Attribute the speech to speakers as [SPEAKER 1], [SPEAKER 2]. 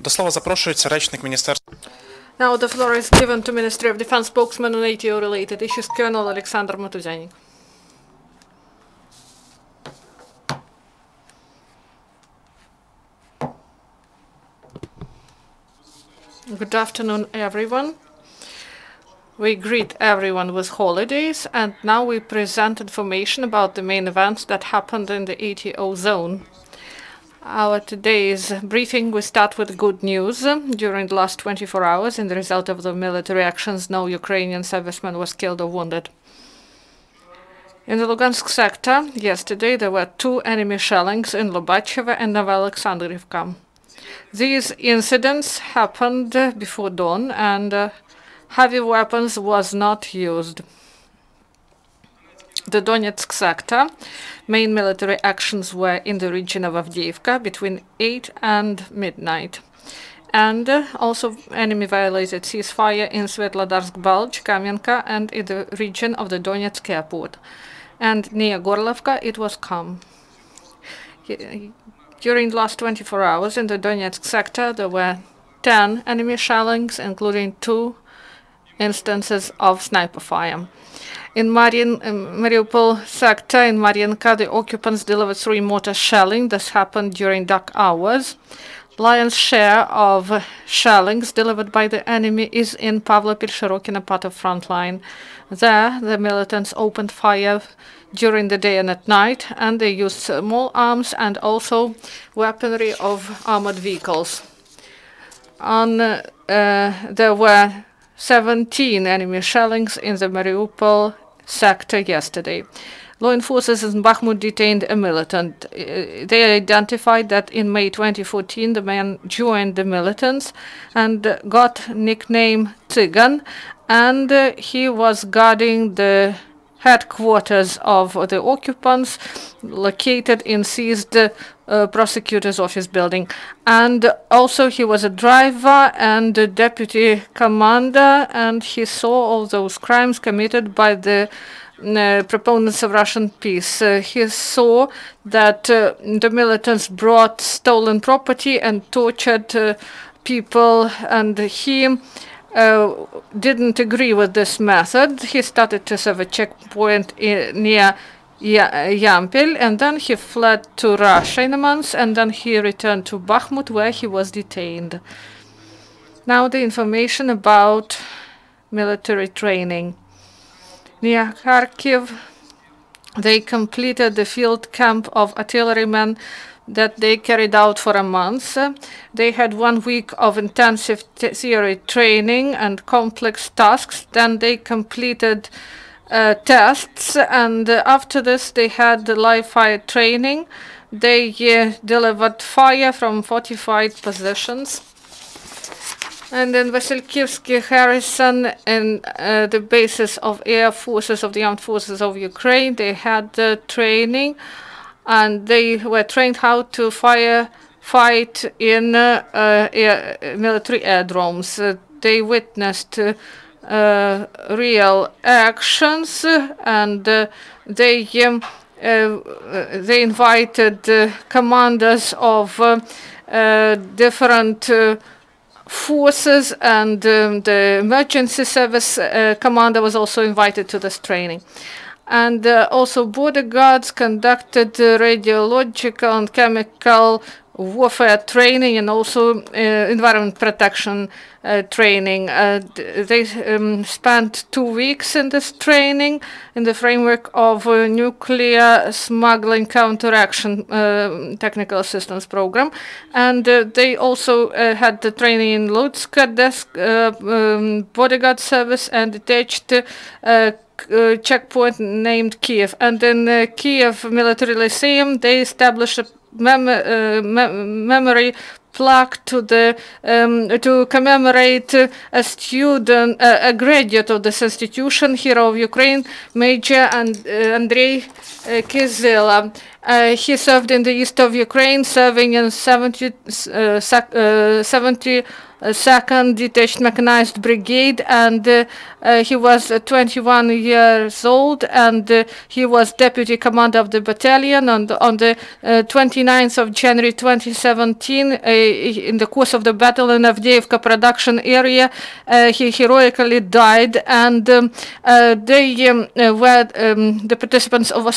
[SPEAKER 1] До слова запрошується речник Міністерства.
[SPEAKER 2] Now the floor is given to Ministry of Defense spokesman on NATO-related issues, Colonel Oleksandr Motuzyanyk. Good afternoon, everyone. We greet everyone with holidays, and now we present information about the main events that happened in the ATO zone. Our today's briefing, we start with good news. During the last 24 hours, in the result of the military actions, no Ukrainian serviceman was killed or wounded. In the Lugansk sector, yesterday, there were 2 enemy shellings in Lobacheva and Oleksandrivka. These incidents happened before dawn, and heavy weapons was not used. The Donetsk sector, main military actions were in the region of Avdiivka between 8 and midnight. And also enemy violated ceasefire in Svetlodarsk Bulge, Kamenka, and in the region of the Donetsk airport. And near Gorlovka, it was calm. During the last 24 hours in the Donetsk sector, there were 10 enemy shellings, including 2 instances of sniper fire. In Mariupol sector, in Marienka, the occupants delivered 3 mortar shelling. This happened during dark hours. Lion's share of shellings delivered by the enemy is in Pavlopil-Shirokino part of front line. There, the militants opened fire during the day and at night, and they used small arms and also weaponry of armored vehicles. There were 17 enemy shellings in the Mariupol sector yesterday. Law enforcement in Bakhmut detained a militant. They identified that in May 2014 the man joined the militants and got nickname Tsigan, and he was guarding the headquarters of the occupants located in seized prosecutor's office building. And also he was a driver and a deputy commander, and he saw all those crimes committed by the proponents of Russian peace. He saw that the militants brought stolen property and tortured people, and he didn't agree with this method. He started to serve a checkpoint near Yampil, and then he fled to Russia in a month, and then he returned to Bakhmut, where he was detained. Now the information about military training. Near Kharkiv, they completed the field camp of artillerymen that they carried out for a month. They had 1 week of intensive theory training and complex tasks. Then they completed tests, and after this they had the live fire training. They delivered fire from fortified positions. And in Vasilkivsky, Harrison, and the bases of air forces of the armed forces of Ukraine, they had training, and they were trained how to fight in military aerodromes. They witnessed real actions, and they invited commanders of different forces, and the emergency service commander was also invited to this training. And also border guards conducted radiological and chemical warfare training, and also environment protection training. They spent 2 weeks in this training in the framework of a nuclear smuggling counteraction technical assistance program. And they also had the training in Lutsk desk, bodyguard service, and detached checkpoint named Kiev. And in Kiev Military Lyceum, they established a memory plaque to commemorate a student, a graduate of this institution, hero of Ukraine, Major Andrei Kizila. He served in the east of Ukraine, serving in 70 2nd Detached Mechanized Brigade, and he was 21 years old, and he was deputy commander of the battalion. On the 29th of January 2017, in the course of the battle in Avdiivka production area, he heroically died, and they were the participants of a